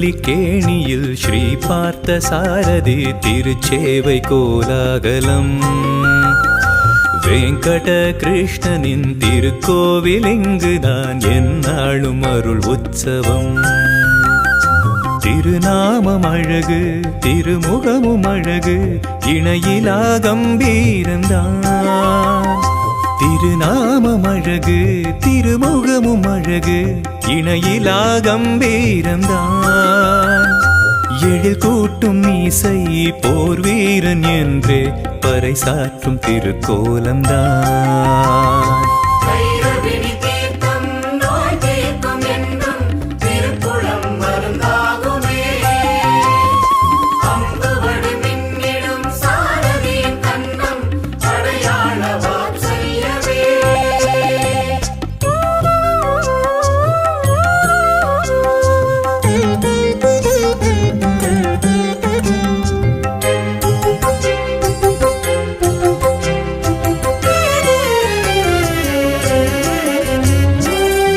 திருவல்லிக்கேணியில் ஸ்ரீ பார்த்த சாரதி திருச்சேவை கோலாகலம். வெங்கட கிருஷ்ணனின் திருக்கோவில் இங்குதான் எந்நாளும் அருள் உற்சவம். திருநாமம் அழகு திருமுகமும் அழகு இணையிலா கம்பீரம்தான். திருநாமம் அழகு திருமுகமும் அழகு இணையிலா கம்பீரம்தான். எழில் கூட்டும் இசை போர் வீரன் என்றே பறைசாற்றும் திருக்கோலம்தான்.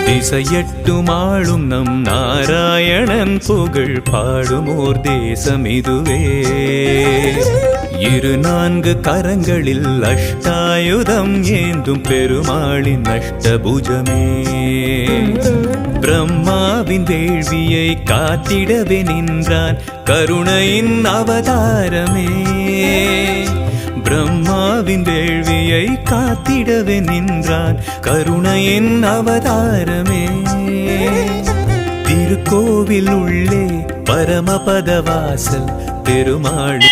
திசையட்டுமாளும் நம் நாராயணன் புகழ் பாடுமோர் தேசம் இதுவே. 4 கரங்களில் அஷ்டாயுதம் ஏந்தும் பெருமாளின் அஷ்டபுஜமே. பிரம்மாவின் வேள்வியை காத்திடவே நின்றான் கருணையின் அவதாரமே. பிரம்மாவின் வேள்வியை காத்திடவே நின்றான் கருணையின் அவதாரமே. திருக்கோவில் உள்ளே பரமபதவாசல் பெருமாள்